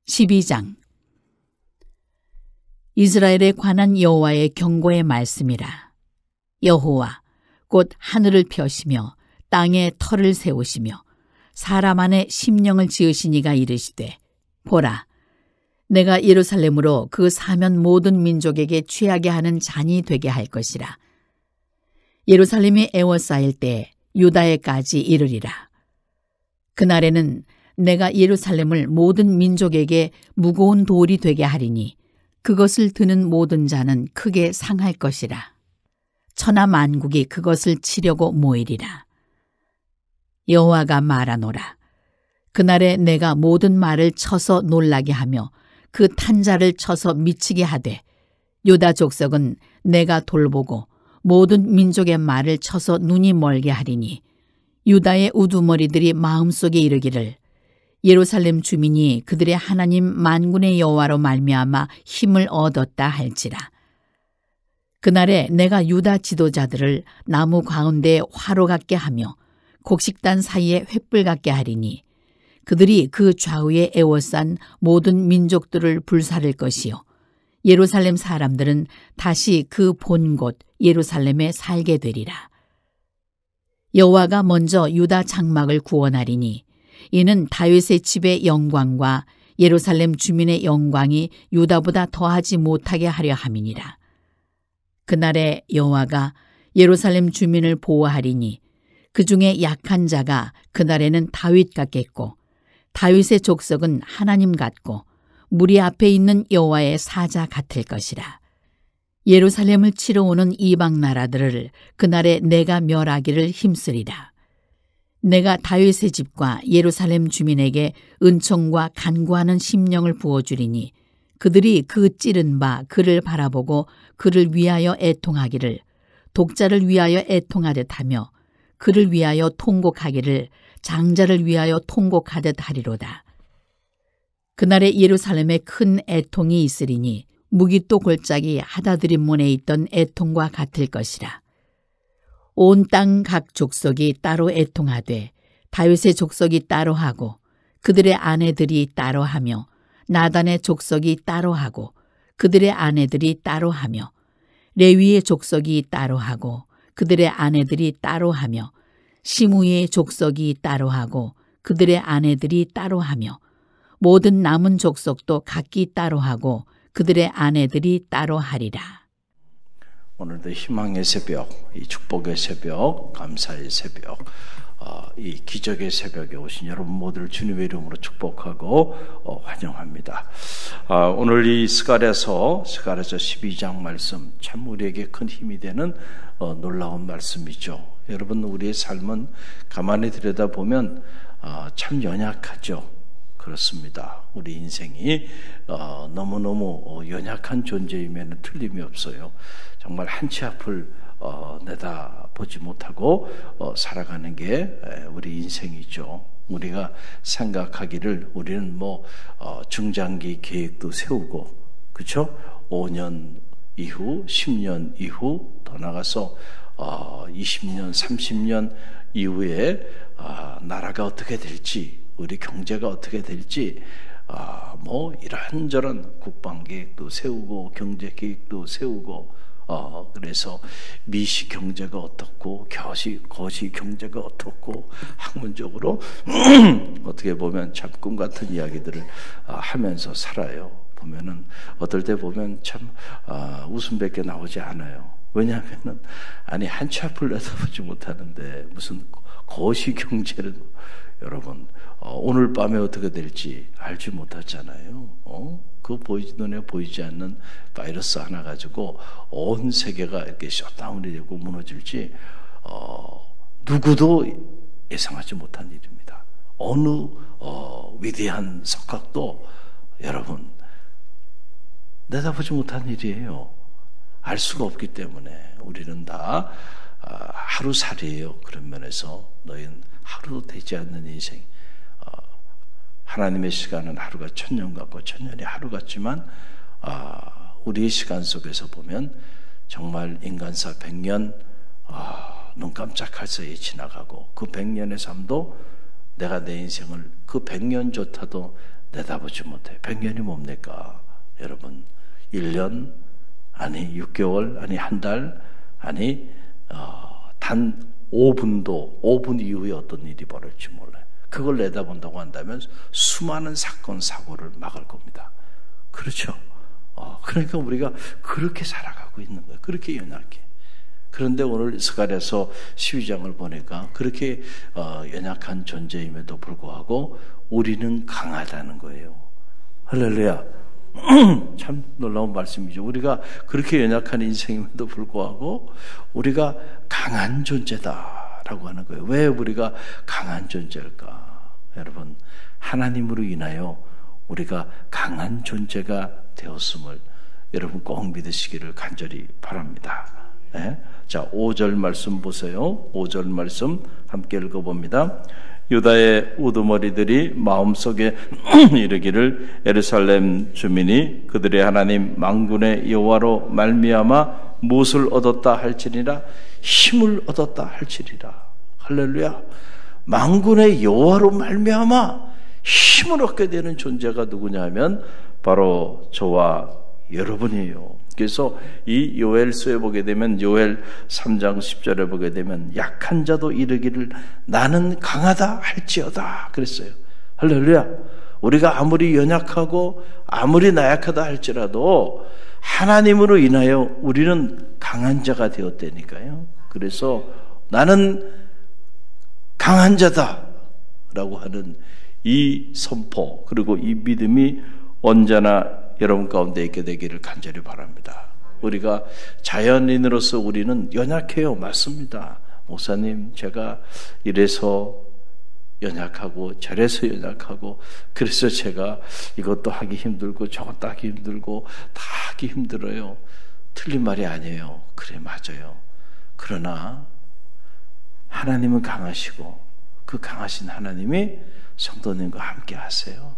12장. 이스라엘에 관한 여호와의 경고의 말씀이라. 여호와 곧 하늘을 펴시며 땅에 터를 세우시며 사람 안에 심령을 지으신 이가 이르시되, 보라, 내가 예루살렘으로 그 사면 모든 민족에게 취하게 하는 잔이 되게 할 것이라. 예루살렘이 에워싸일 때 유다에까지 이르리라. 그날에는 내가 예루살렘을 모든 민족에게 무거운 돌이 되게 하리니 그것을 드는 모든 자는 크게 상할 것이라. 천하 만국이 그것을 치려고 모이리라. 여호와가 말하노라. 그날에 내가 모든 말을 쳐서 놀라게 하며 그 탄자를 쳐서 미치게 하되, 유다 족속은 내가 돌보고 모든 민족의 말을 쳐서 눈이 멀게 하리니, 유다의 우두머리들이 마음속에 이르기를, 예루살렘 주민이 그들의 하나님 만군의 여호와로 말미암아 힘을 얻었다 할지라. 그날에 내가 유다 지도자들을 나무 가운데 화로 같게 하며 곡식단 사이에 횃불 같게 하리니, 그들이 그 좌우에 에워싼 모든 민족들을 불사를 것이요, 예루살렘 사람들은 다시 그 본 곳 예루살렘에 살게 되리라. 여호와가 먼저 유다 장막을 구원하리니, 이는 다윗의 집의 영광과 예루살렘 주민의 영광이 유다보다 더하지 못하게 하려 함이니라. 그날에 여호와가 예루살렘 주민을 보호하리니, 그 중에 약한 자가 그날에는 다윗 같겠고, 다윗의 족속은 하나님 같고, 무리 앞에 있는 여호와의 사자 같을 것이라. 예루살렘을 치러 오는 이방 나라들을 그날에 내가 멸하기를 힘쓰리라. 내가 다윗의 집과 예루살렘 주민에게 은총과 간구하는 심령을 부어주리니, 그들이 그 찌른 바 그를 바라보고 그를 위하여 애통하기를, 독자를 위하여 애통하듯 하며 그를 위하여 통곡하기를 장자를 위하여 통곡하듯 하리로다. 그날에 예루살렘에 큰 애통이 있으리니, 무기또 골짜기 하다드림몬에 있던 애통과 같을 것이라. 온 땅 각 족속이 따로 애통하되 다윗의 족속이 따로 하고 그들의 아내들이 따로 하며, 나단의 족속이 따로 하고 그들의 아내들이 따로 하며, 레위의 족속이 따로 하고 그들의 아내들이 따로 하며, 시므이의 족속이 따로 하고 그들의 아내들이 따로 하며, 모든 남은 족속도 각기 따로 하고 그들의 아내들이 따로 하리라. 오늘도 희망의 새벽, 이 축복의 새벽, 감사의 새벽, 이 기적의 새벽에 오신 여러분 모두를 주님의 이름으로 축복하고 환영합니다. 오늘 이 스가랴서 12장 말씀, 참 우리에게 큰 힘이 되는 놀라운 말씀이죠. 여러분, 우리의 삶은 가만히 들여다보면 참 연약하죠. 그렇습니다. 우리 인생이 너무너무 연약한 존재임에는 틀림이 없어요. 정말 한 치 앞을 내다보지 못하고 살아가는 게 우리 인생이죠. 우리가 생각하기를 우리는 중장기 계획도 세우고, 그렇죠? 5년 이후, 10년 이후, 더 나가서 20년, 30년 이후에 나라가 어떻게 될지, 우리 경제가 어떻게 될지, 이런저런 국방 계획도 세우고 경제 계획도 세우고, 그래서 미시 경제가 어떻고 거시 경제가 어떻고, 학문적으로 어떻게 보면 참 꿈 같은 이야기들을 하면서 살아요. 보면은 어떨 때 보면 참 웃음밖에 나오지 않아요. 왜냐하면은 한 치 앞을 내다보지 못하는데 무슨 거시 경제를, 여러분, 오늘 밤에 어떻게 될지 알지 못하잖아요. 그 눈에 보이지 않는 바이러스 하나 가지고 온 세계가 이렇게 셧다운이 되고 무너질지 누구도 예상하지 못한 일입니다. 어느 위대한 석학도 여러분 내다보지 못한 일이에요. 알 수가 없기 때문에 우리는 다 하루살이에요. 그런 면에서 너희는 하루도 되지 않는 인생, 하나님의 시간은 하루가 1000년 같고 1000년이 하루 같지만 우리의 시간 속에서 보면 정말 인간사 100년 눈 깜짝할 사이에 지나가고, 그 100년의 삶도 내가 내 인생을 그 100년조차도 내다보지 못해. 100년이 뭡니까? 여러분 1년 아니 6개월 아니 한 달 아니 단 5분 이후에 어떤 일이 벌어질지 몰라요. 그걸 내다본다고 한다면 수많은 사건 사고를 막을 겁니다. 그렇죠? 그러니까 우리가 그렇게 살아가고 있는 거예요. 그렇게 연약해. 그런데 오늘 스가랴서 12장을 보니까 그렇게 연약한 존재임에도 불구하고 우리는 강하다는 거예요. 할렐루야. 참 놀라운 말씀이죠. 우리가 그렇게 연약한 인생임에도 불구하고 우리가 강한 존재다라고 하는 거예요. 왜 우리가 강한 존재일까? 여러분, 하나님으로 인하여 우리가 강한 존재가 되었음을 여러분 꼭 믿으시기를 간절히 바랍니다. 네? 자, 5절 말씀 보세요. 5절 말씀 함께 읽어봅니다. 유다의 우두머리들이 마음속에 이르기를 예루살렘 주민이 그들의 하나님 만군의 여호와로 말미암아 무엇을 얻었다 할지니라. 힘을 얻었다 할지니라. 할렐루야. 만군의 여호와로 말미암아 힘을 얻게 되는 존재가 누구냐 하면 바로 저와 여러분이에요. 그래서 이 요엘서에 보게 되면 요엘 3장 10절에 보게 되면 약한 자도 이르기를 나는 강하다 할지어다 그랬어요. 할렐루야. 우리가 아무리 연약하고 아무리 나약하다 할지라도 하나님으로 인하여 우리는 강한 자가 되었다니까요. 그래서 나는 강한 자다 라고 하는 이 선포 그리고 이 믿음이 언제나 여러분 가운데 있게 되기를 간절히 바랍니다. 우리가 자연인으로서 우리는 연약해요. 맞습니다. 목사님, 제가 이래서 연약하고 저래서 연약하고 그래서 제가 이것도 하기 힘들고 저것도 하기 힘들고 다 하기 힘들어요. 틀린 말이 아니에요. 그래, 맞아요. 그러나 하나님은 강하시고 그 강하신 하나님이 성도님과 함께 하세요.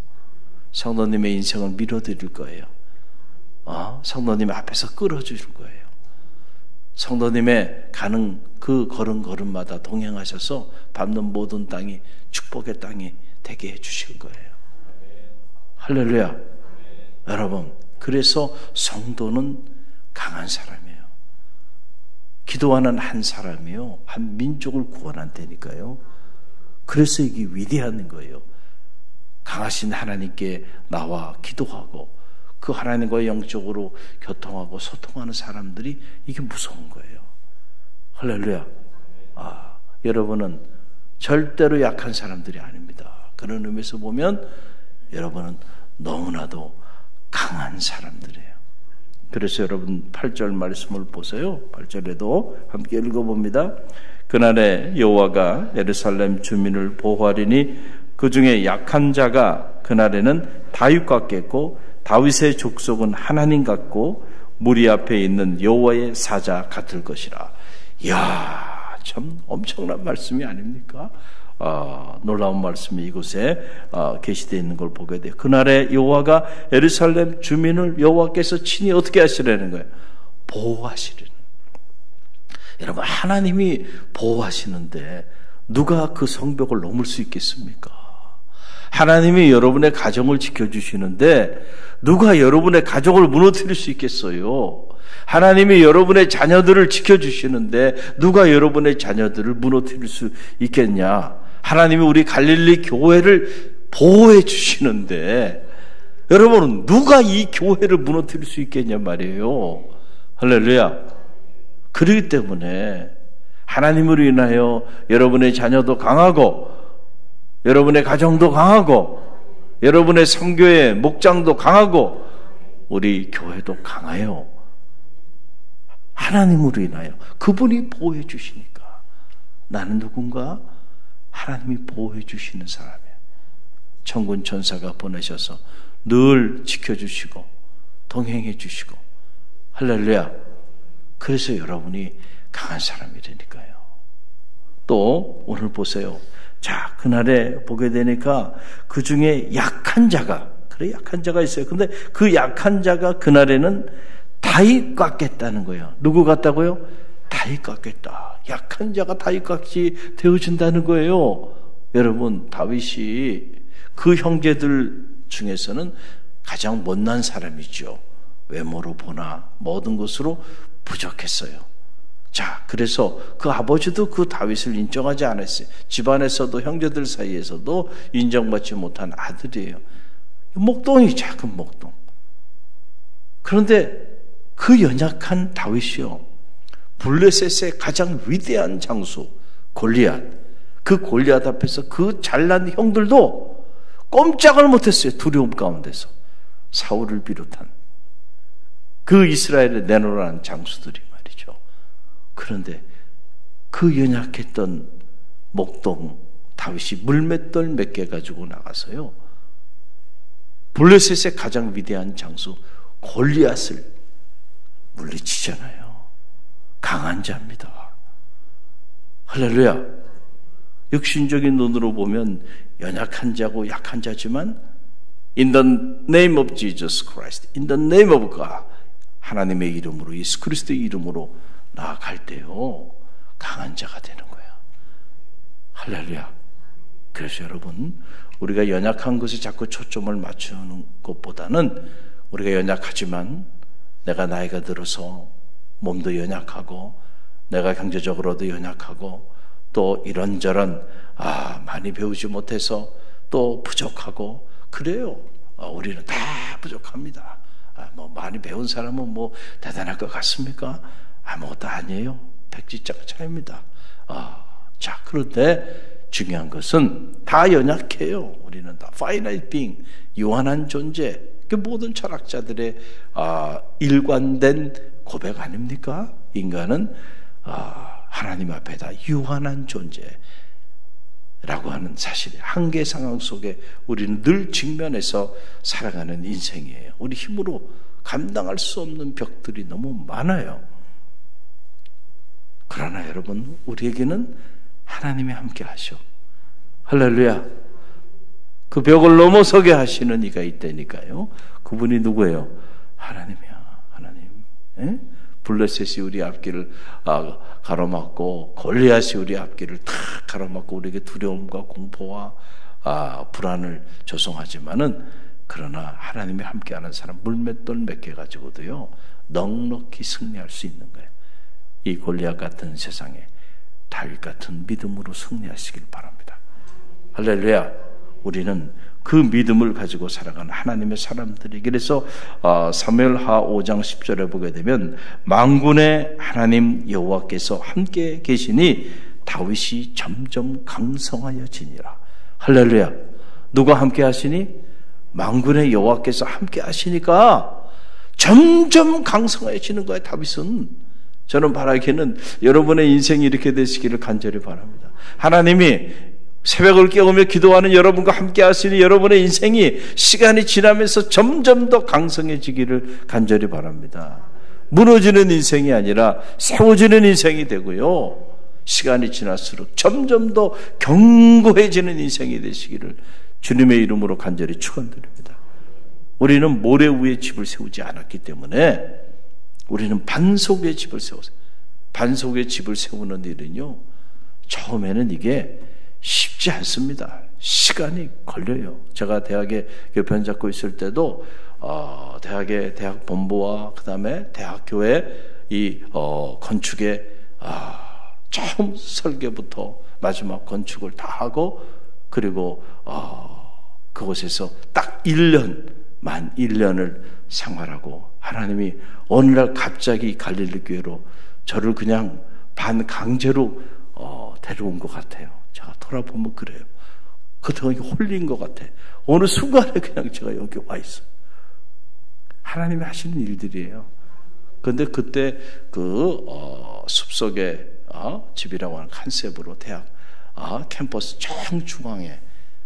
성도님의 인생을 밀어드릴 거예요. 성도님 앞에서 끌어주실 거예요. 성도님의 가는 그 걸음걸음마다 동행하셔서 밟는 모든 땅이 축복의 땅이 되게 해주실 거예요. 할렐루야. 여러분, 그래서 성도는 강한 사람이에요. 기도하는 한 사람이요, 한 민족을 구원한다니까요. 그래서 이게 위대한 거예요. 강하신 하나님께 나와 기도하고 그 하나님과 영적으로 교통하고 소통하는 사람들이 이게 무서운 거예요. 할렐루야. 여러분은 절대로 약한 사람들이 아닙니다. 그런 의미에서 보면 여러분은 너무나도 강한 사람들이에요. 그래서 여러분 8절 말씀을 보세요. 8절에도 함께 읽어봅니다. 그날에 여호와가 예루살렘 주민을 보호하리니 그 중에 약한 자가 그날에는 다윗 같겠고 다윗의 족속은 하나님 같고 무리 앞에 있는 여호와의 사자 같을 것이라. 이야, 참 엄청난 말씀이 아닙니까? 놀라운 말씀이 이곳에 계시되어 있는 걸 보게 돼요. 그날에 여호와가 예루살렘 주민을 여호와께서 친히 어떻게 하시려는 거예요? 보호하시려는. 여러분, 하나님이 보호하시는데 누가 그 성벽을 넘을 수 있겠습니까? 하나님이 여러분의 가정을 지켜주시는데 누가 여러분의 가족을 무너뜨릴 수 있겠어요? 하나님이 여러분의 자녀들을 지켜주시는데 누가 여러분의 자녀들을 무너뜨릴 수 있겠냐? 하나님이 우리 갈릴리 교회를 보호해 주시는데 여러분은 누가 이 교회를 무너뜨릴 수 있겠냐 말이에요. 할렐루야. 그렇기 때문에 하나님으로 인하여 여러분의 자녀도 강하고 여러분의 가정도 강하고 여러분의 선교의 목장도 강하고 우리 교회도 강해요. 하나님으로 인하여 그분이 보호해 주시니까. 나는 누군가? 하나님이 보호해 주시는 사람이에요. 천군 천사가 보내셔서 늘 지켜주시고 동행해 주시고. 할렐루야. 그래서 여러분이 강한 사람이라니까요. 또 오늘 보세요. 자, 그날에 보게 되니까 그 중에 약한 자가, 그래, 약한 자가 있어요. 근데 그 약한 자가 그날에는 다윗 같겠다는 거예요. 누구 같다고요? 다윗 같겠다. 약한 자가 다윗 같이 되어진다는 거예요. 여러분, 다윗이 그 형제들 중에서는 가장 못난 사람이죠. 외모로 보나 모든 것으로 부족했어요. 자, 그래서 그 아버지도 그 다윗을 인정하지 않았어요. 집안에서도 형제들 사이에서도 인정받지 못한 아들이에요. 목동이 작은 목동. 그런데 그 연약한 다윗이요, 블레셋의 가장 위대한 장수 골리앗, 그 골리앗 앞에서 그 잘난 형들도 꼼짝을 못했어요. 두려움 가운데서. 사울을 비롯한 그 이스라엘을 내놓으라는 장수들이 말이죠. 그런데 그 연약했던 목동 다윗이 물맷돌 몇 개 가지고 나가서요, 블레셋의 가장 위대한 장수 골리앗을 물리치잖아요. 강한 자입니다. 할렐루야. 육신적인 눈으로 보면 연약한 자고 약한 자지만 In the name of Jesus Christ, In the name of God, 하나님의 이름으로, 예수 그리스도의 이름으로 나아갈 때요, 강한 자가 되는 거예요. 할렐루야. 그래서 여러분, 우리가 연약한 것에 자꾸 초점을 맞추는 것보다는 우리가 연약하지만 내가 나이가 들어서 몸도 연약하고 내가 경제적으로도 연약하고 또 이런저런 많이 배우지 못해서 또 부족하고 그래요. 우리는 다 부족합니다. 뭐 많이 배운 사람은 뭐 대단할 것 같습니까? 아무것도 아니에요. 백지장 차이입니다. 자, 그런데 중요한 것은 다 연약해요. 우리는 다 finite being, 유한한 존재. 그 모든 철학자들의 일관된 고백 아닙니까? 인간은 하나님 앞에 다 유한한 존재라고 하는 사실이 한계 상황 속에 우리는 늘 직면해서 살아가는 인생이에요. 우리 힘으로 감당할 수 없는 벽들이 너무 많아요. 그러나 여러분, 우리에게는 하나님이 함께 하셔. 할렐루야. 그 벽을 넘어서게 하시는 이가 있다니까요. 그분이 누구예요? 하나님이야. 하나님. 블레셋이 우리 앞길을 가로막고 골리앗이 우리 앞길을 탁 가로막고 우리에게 두려움과 공포와 불안을 조성하지만은, 그러나 하나님이 함께하는 사람 물맷돌 몇 개 가지고도요 넉넉히 승리할 수 있는 거예요. 이 골리앗 같은 세상에 다윗 같은 믿음으로 승리하시길 바랍니다. 할렐루야. 우리는 그 믿음을 가지고 살아가는 하나님의 사람들이. 그래서 사무엘하 5장 10절에 보게 되면 만군의 하나님 여호와께서 함께 계시니 다윗이 점점 강성하여지니라. 할렐루야. 누가 함께 하시니? 만군의 여호와께서 함께 하시니까 점점 강성해지는 거예요. 다윗은. 저는 바라기에는 여러분의 인생이 이렇게 되시기를 간절히 바랍니다. 하나님이 새벽을 깨우며 기도하는 여러분과 함께 하시니 여러분의 인생이 시간이 지나면서 점점 더 강성해지기를 간절히 바랍니다. 무너지는 인생이 아니라 세워지는 인생이 되고요, 시간이 지날수록 점점 더 견고해지는 인생이 되시기를 주님의 이름으로 간절히 축원드립니다. 우리는 모래 위에 집을 세우지 않았기 때문에 우리는 반석의 집을 세웠어요. 반석의 집을 세우는 일은요, 처음에는 이게 쉽지 않습니다. 시간이 걸려요. 제가 대학에 교편 잡고 있을 때도 대학의 대학 본부와 그 다음에 대학교의 이 건축에 처음 설계부터 마지막 건축을 다 하고, 그리고 그곳에서 딱 1년, 1년을 생활하고, 하나님이 어느 날 갑자기 갈릴리 교회로 저를 그냥 반강제로 데려온 것 같아요. 제가 돌아보면 그래요. 그때가 홀린 것 같아. 어느 순간에 그냥 제가 여기 와 있어요. 하나님이 하시는 일들이에요. 그런데 그때 그 숲속에 집이라고 하는 컨셉으로 대학 캠퍼스 정중앙에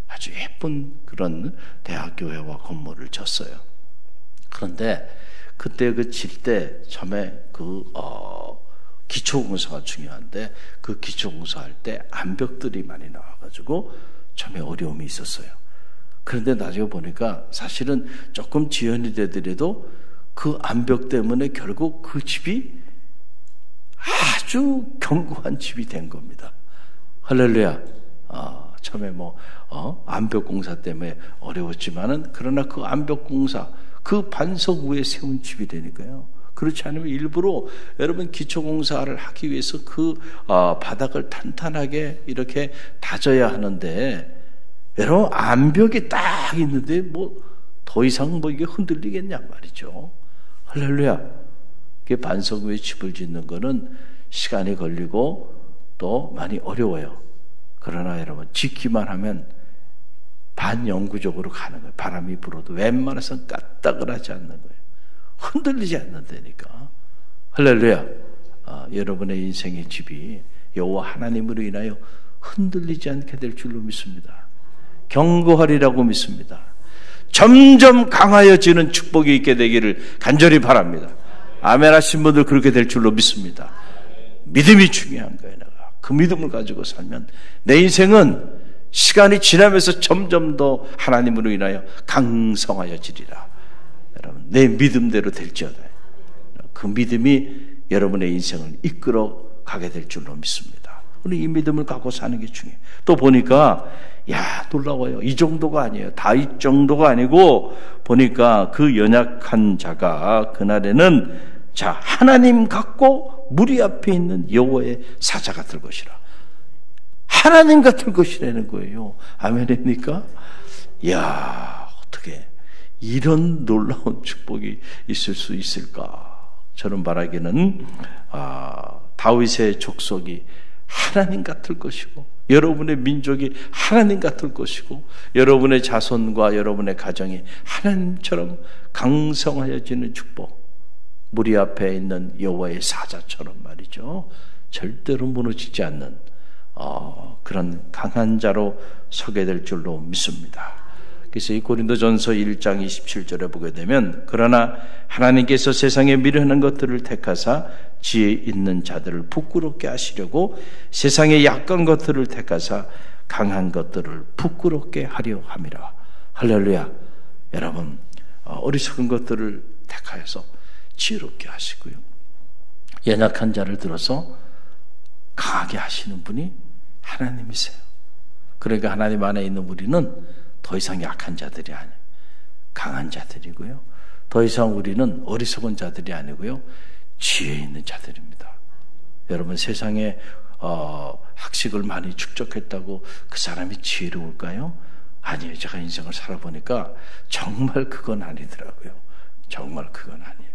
아주 예쁜 그런 대학교회와 건물을 졌어요. 그런데 그때 그 질 때 처음에 그 기초공사가 중요한데, 그 기초공사할 때 암벽들이 많이 나와가지고 처음에 어려움이 있었어요. 그런데 나중에 보니까 사실은 조금 지연이 되더라도 그 암벽 때문에 결국 그 집이 아주 견고한 집이 된 겁니다. 할렐루야. 처음에 암벽 공사 때문에 어려웠지만은 그러나 그 암벽 공사, 그 반석 위에 세운 집이 되니까요. 그렇지 않으면 일부러 여러분 기초 공사를 하기 위해서 그 바닥을 탄탄하게 이렇게 다져야 하는데, 여러분 암벽이 딱 있는데 더 이상 이게 흔들리겠냐 말이죠. 할렐루야. 반석 위에 집을 짓는 거는 시간이 걸리고 또 많이 어려워요. 그러나 여러분 짓기만 하면 반영구적으로 가는 거예요. 바람이 불어도 웬만해서는 까딱을 하지 않는 거예요. 흔들리지 않는다니까. 할렐루야. 여러분의 인생의 집이 여호와 하나님으로 인하여 흔들리지 않게 될 줄로 믿습니다. 견고하리라고 믿습니다. 점점 강하여지는 축복이 있게 되기를 간절히 바랍니다. 아멘 하신 분들 그렇게 될 줄로 믿습니다. 믿음이 중요한 거예요. 내가 그 믿음을 가지고 살면 내 인생은 시간이 지나면서 점점 더 하나님으로 인하여 강성하여지리라. 여러분 내 믿음대로 될지어다. 그 믿음이 여러분의 인생을 이끌어 가게 될 줄로 믿습니다. 우리 이 믿음을 갖고 사는 게 중요해요. 또 보니까 놀라워요. 이 정도가 아니에요. 다윗 정도가 아니고 보니까 그 연약한 자가 그날에는 하나님 같고 무리 앞에 있는 여호와의 사자 같을 것이라. 하나님 같을 것이라는 거예요. 아멘입니까? 어떻게 이런 놀라운 축복이 있을 수 있을까? 저는 바라기는 다윗의 족속이 하나님 같을 것이고, 여러분의 민족이 하나님 같을 것이고, 여러분의 자손과 여러분의 가정이 하나님처럼 강성하여지는 축복, 무리 앞에 있는 여호와의 사자처럼 말이죠. 절대로 무너지지 않는 그런 강한 자로 서게 될 줄로 믿습니다. 그래서 이 고린도전서 1장 27절에 보게 되면, 그러나 하나님께서 세상에 미련한 것들을 택하사 지혜 있는 자들을 부끄럽게 하시려고 세상의 약한 것들을 택하사 강한 것들을 부끄럽게 하려 함이라. 할렐루야. 여러분 어리석은 것들을 택하여서 지혜롭게 하시고요, 연약한 자를 들어서 강하게 하시는 분이 하나님이세요. 그러니까 하나님 안에 있는 우리는 더 이상 약한 자들이 아니에요. 강한 자들이고요. 더 이상 우리는 어리석은 자들이 아니고요. 지혜 있는 자들입니다. 여러분 세상에 학식을 많이 축적했다고 그 사람이 지혜로울까요? 아니에요. 제가 인생을 살아보니까 정말 그건 아니더라고요. 정말 그건 아니에요.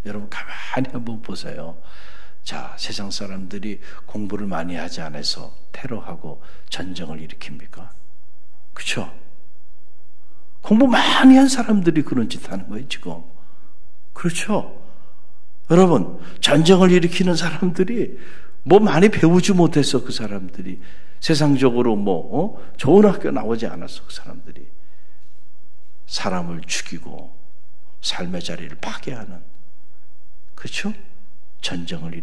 여러분 가만히 한번 보세요. 세상 사람들이 공부를 많이 하지 않아서 테러하고 전쟁을 일으킵니까? 그렇죠? 공부 많이 한 사람들이 그런 짓 하는 거예요 지금. 그렇죠? 여러분 전쟁을 일으키는 사람들이 많이 배우지 못해서 그 사람들이 세상적으로 좋은 학교 나오지 않아서 그 사람들이 사람을 죽이고 삶의 자리를 파괴하는, 그렇죠? 전쟁을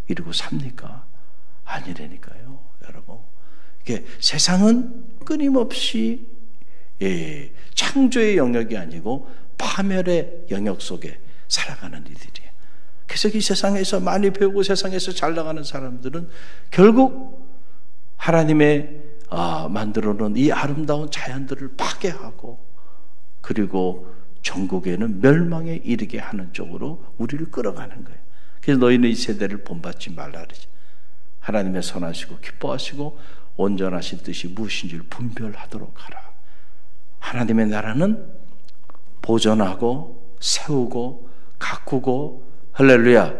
이루고 삽니까? 아니라니까요, 여러분. 이게 세상은 끊임없이 창조의 영역이 아니고 파멸의 영역 속에 살아가는 이들이에요. 그래서 이 세상에서 많이 배우고 세상에서 잘 나가는 사람들은 결국 하나님의 만들어 놓은 이 아름다운 자연들을 파괴하고, 그리고 전국에는 멸망에 이르게 하는 쪽으로 우리를 끌어가는 거예요. 그래서 너희는 이 세대를 본받지 말라 그러지. 하나님의 선하시고 기뻐하시고 온전하신 뜻이 무엇인지를 분별하도록 하라. 하나님의 나라는 보존하고 세우고 가꾸고, 할렐루야,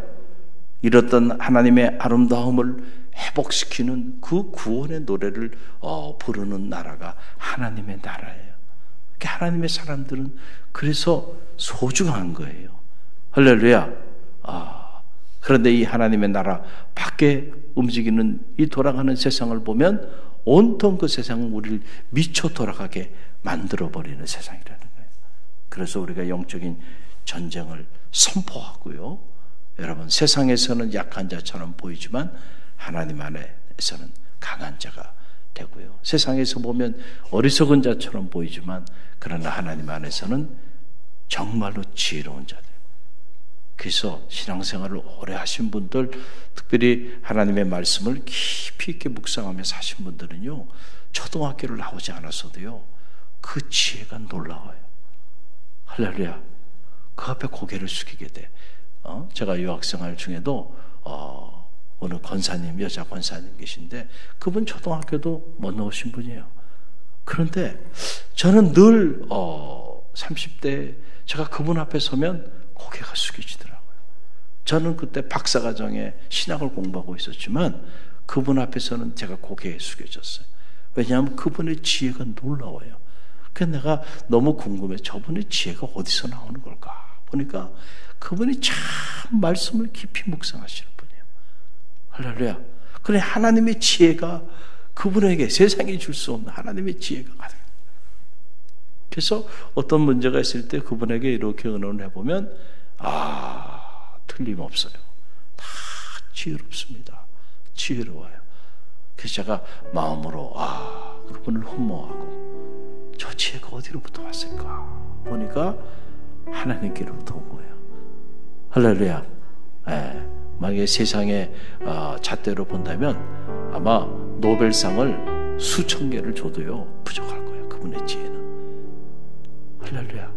잃었던 하나님의 아름다움을 회복시키는 그 구원의 노래를 부르는 나라가 하나님의 나라예요. 하나님의 사람들은 그래서 소중한 거예요. 할렐루야. 그런데 이 하나님의 나라 밖에 움직이는 이 돌아가는 세상을 보면 온통 그 세상은 우리를 미쳐 돌아가게 만들어버리는 세상이라는 거예요. 그래서 우리가 영적인 전쟁을 선포하고요, 여러분 세상에서는 약한 자처럼 보이지만 하나님 안에서는 강한 자가 되고요, 세상에서 보면 어리석은 자처럼 보이지만 그러나 하나님 안에서는 정말로 지혜로운 자들. 그래서 신앙생활을 오래 하신 분들, 특별히 하나님의 말씀을 깊이 있게 묵상하며 사신 분들은요, 초등학교를 나오지 않았어도요, 그 지혜가 놀라워요. 할렐루야. 그 앞에 고개를 숙이게 돼. 제가 유학생활 중에도 어느 권사님, 여자 권사님 계신데 그분 초등학교도 못 나오신 분이에요. 그런데 저는 늘 30대 제가 그분 앞에 서면 고개가 숙여지더라고요. 저는 그때 박사과정에 신학을 공부하고 있었지만 그분 앞에서는 제가 고개 숙여졌어요. 왜냐하면 그분의 지혜가 놀라워요. 그래서 내가 너무 궁금해. 저분의 지혜가 어디서 나오는 걸까? 보니까 그분이 참 말씀을 깊이 묵상하시는 분이에요. 할렐루야. 그래, 하나님의 지혜가 그분에게 세상이 줄 수 없는 하나님의 지혜가 가득. 그래서 어떤 문제가 있을 때 그분에게 이렇게 의논을 해보면 틀림없어요. 다 지혜롭습니다. 지혜로워요. 그래서 제가 마음으로 그분을 흠모하고 저 지혜가 어디로부터 왔을까 보니까 하나님께로부터 온 거예요. 할렐루야. 만약에 세상의 잣대로 본다면 아마 노벨상을 수천 개를 줘도요 부족할 거예요. 그분의 지혜는. 할렐루야.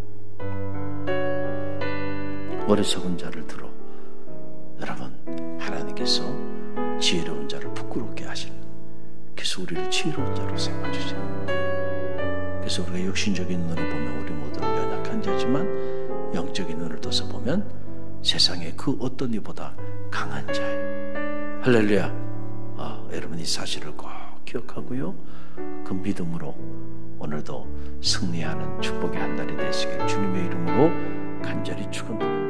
어리석은 자를 들어. 여러분, 하나님께서 지혜로운 자를 부끄럽게 하시는, 그래서 우리를 지혜로운 자로 삼아주세요. 그래서 우리가 육신적인 눈으로 보면 우리 모두는 연약한 자지만 영적인 눈을 떠서 보면 세상에 그 어떤 이보다 강한 자예요. 할렐루야. 여러분 이 사실을 꼭 기억하고요, 그 믿음으로 오늘도 승리하는 축복의 한 날이 되시길 주님의 이름으로 간절히 축원합니다.